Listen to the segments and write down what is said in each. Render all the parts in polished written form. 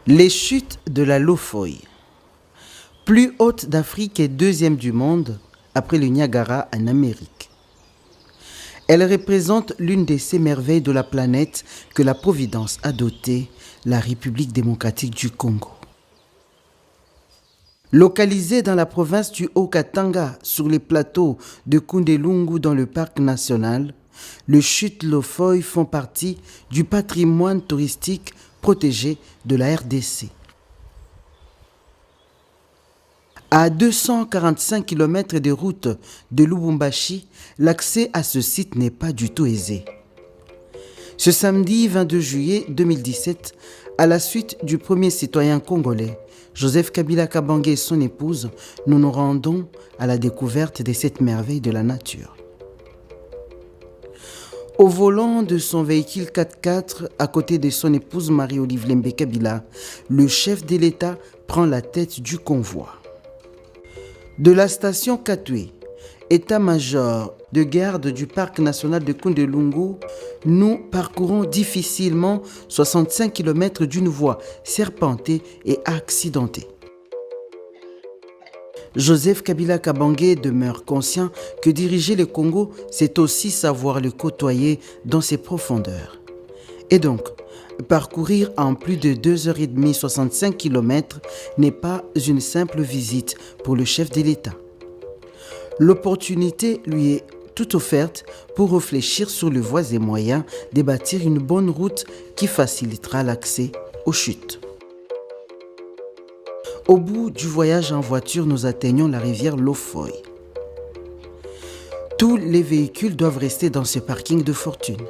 Les chutes de la Lofoï. Plus haute d'Afrique et deuxième du monde, après le Niagara en Amérique. Elle représente l'une de ces merveilles de la planète que la Providence a dotée, la République démocratique du Congo. Localisée dans la province du Haut-Katanga, sur les plateaux de Kundelungu dans le parc national, les chutes Lofoï font partie du patrimoine touristique protégé de la RDC. À 245 km de route de Lubumbashi, l'accès à ce site n'est pas du tout aisé. Ce samedi 22 juillet 2017, à la suite du premier citoyen congolais, Joseph Kabila Kabange et son épouse, nous nous rendons à la découverte de cette merveille de la nature. Au volant de son véhicule 4x4, à côté de son épouse Marie-Olive Lembe Kabila, le chef de l'État prend la tête du convoi. De la station Katwe, état-major de garde du parc national de Kundelungu, nous parcourons difficilement 65 km d'une voie serpentée et accidentée. Joseph Kabila Kabange demeure conscient que diriger le Congo, c'est aussi savoir le côtoyer dans ses profondeurs. Et donc, parcourir en plus de 2h30 65 km n'est pas une simple visite pour le chef de l'État. L'opportunité lui est toute offerte pour réfléchir sur les voies et moyens de bâtir une bonne route qui facilitera l'accès aux chutes. Au bout du voyage en voiture, nous atteignons la rivière Lofoï. Tous les véhicules doivent rester dans ce parking de fortune.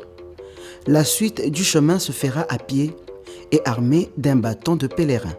La suite du chemin se fera à pied et armé d'un bâton de pèlerin.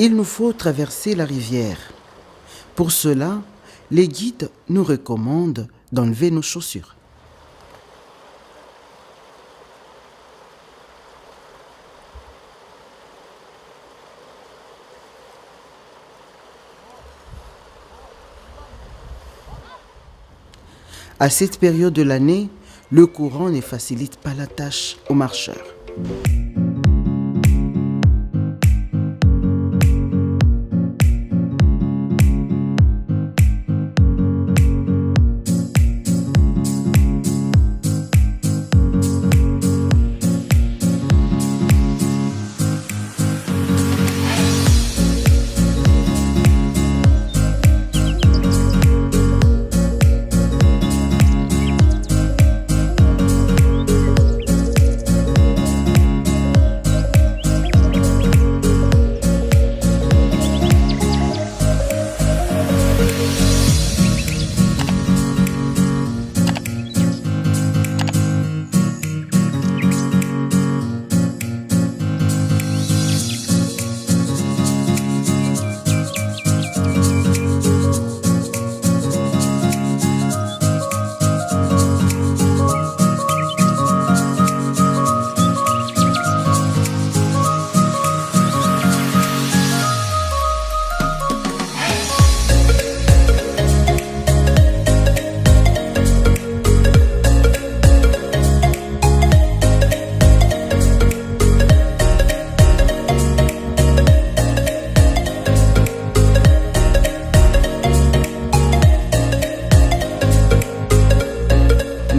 Il nous faut traverser la rivière. Pour cela, les guides nous recommandent d'enlever nos chaussures. À cette période de l'année, le courant ne facilite pas la tâche aux marcheurs.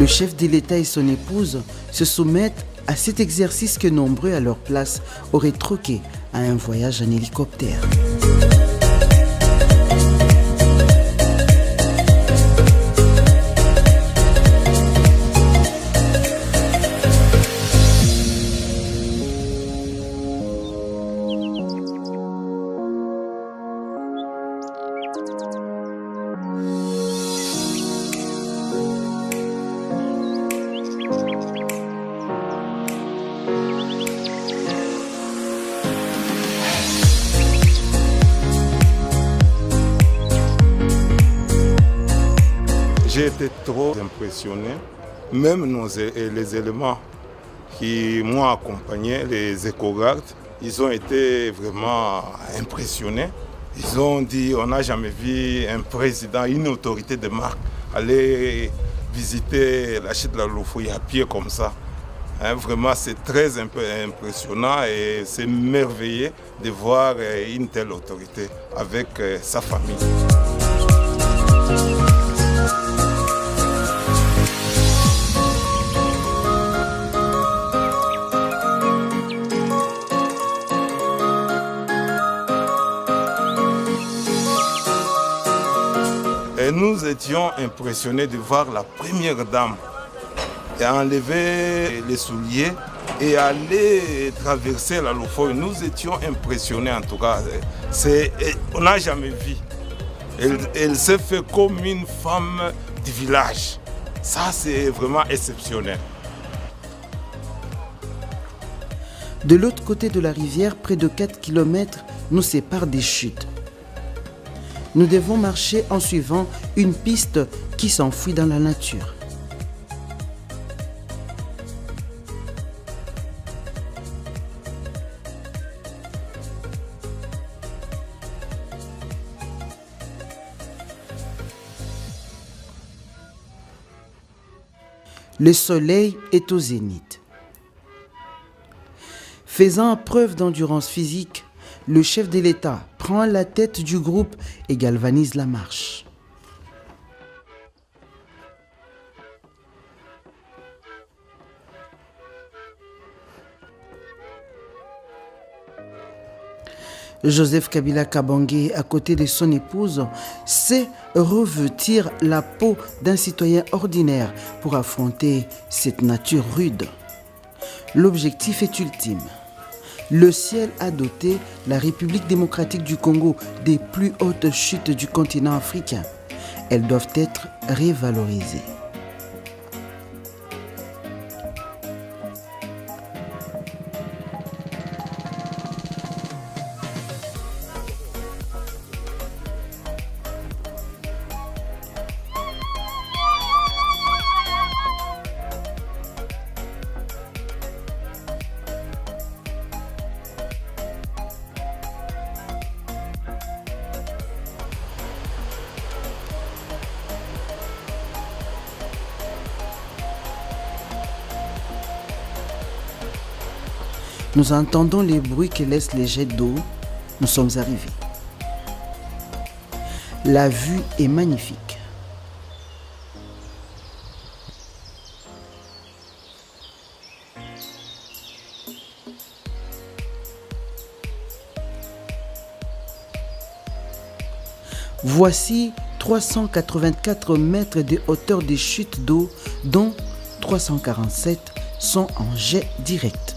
Le chef de l'État et son épouse se soumettent à cet exercice que nombreux à leur place auraient troqué à un voyage en hélicoptère. été trop impressionnés. Même les éléments qui m'ont accompagné, les éco-gardes, ils ont été vraiment impressionnés. Ils ont dit on n'a jamais vu un président, une autorité de marque aller visiter la chute de la Lofouille à pied comme ça. Vraiment, c'est très impressionnant et c'est merveilleux de voir une telle autorité avec sa famille. Et nous étions impressionnés de voir la première dame enlever les souliers et aller traverser la Lofouille. Nous étions impressionnés en tout cas. On n'a jamais vu. Elle s'est fait comme une femme du village. Ça, c'est vraiment exceptionnel. De l'autre côté de la rivière, près de 4 km, nous séparent des chutes. Nous devons marcher en suivant une piste qui s'enfuit dans la nature. Le soleil est au zénith. Faisant preuve d'endurance physique, le chef de l'État prend la tête du groupe et galvanise la marche. Joseph Kabila Kabange, à côté de son épouse, sait revêtir la peau d'un citoyen ordinaire pour affronter cette nature rude. L'objectif est ultime. Le ciel a doté la République démocratique du Congo des plus hautes chutes du continent africain. Elles doivent être révalorisées. Nous entendons les bruits que laissent les jets d'eau. Nous sommes arrivés. La vue est magnifique. Voici 384 mètres de hauteur de chute d'eau, dont 347 sont en jet direct.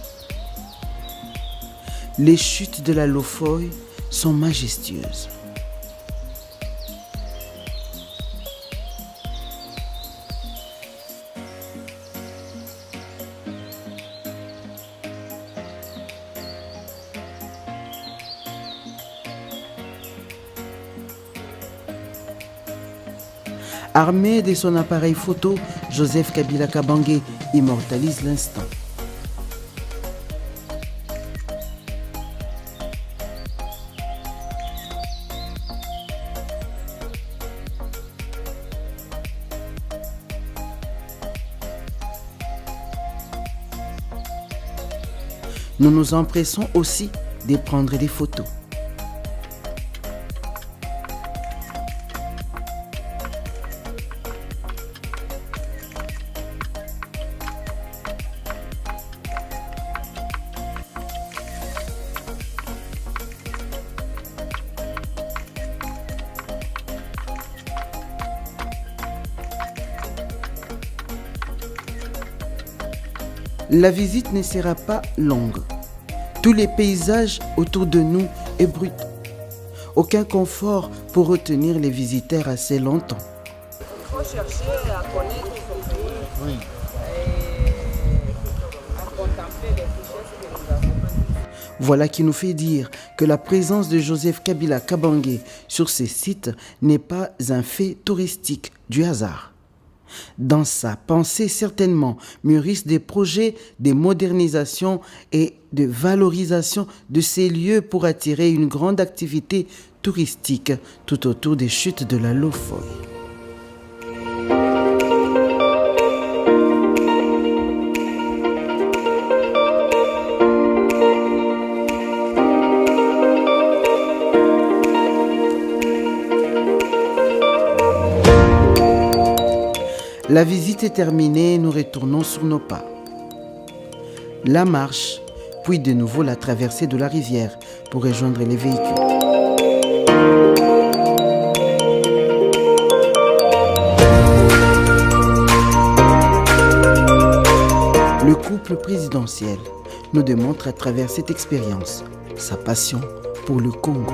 Les chutes de la Lofouille sont majestueuses. Armé de son appareil photo, Joseph Kabila Kabange immortalise l'instant. Nous nous empressons aussi de prendre des photos. La visite ne sera pas longue. Tous les paysages autour de nous est brut. Aucun confort pour retenir les visiteurs assez longtemps. Il faut chercher à connaître son pays, à contempler les richesses que nous avons. Voilà qui nous fait dire que la présence de Joseph Kabila Kabange sur ces sites n'est pas un fait touristique du hasard. Dans sa pensée, certainement, mûrissent des projets de modernisation et de valorisation de ces lieux pour attirer une grande activité touristique tout autour des chutes de la Lofoy. La visite est terminée, nous retournons sur nos pas. La marche, puis de nouveau la traversée de la rivière pour rejoindre les véhicules. Le couple présidentiel nous démontre à travers cette expérience sa passion pour le Congo.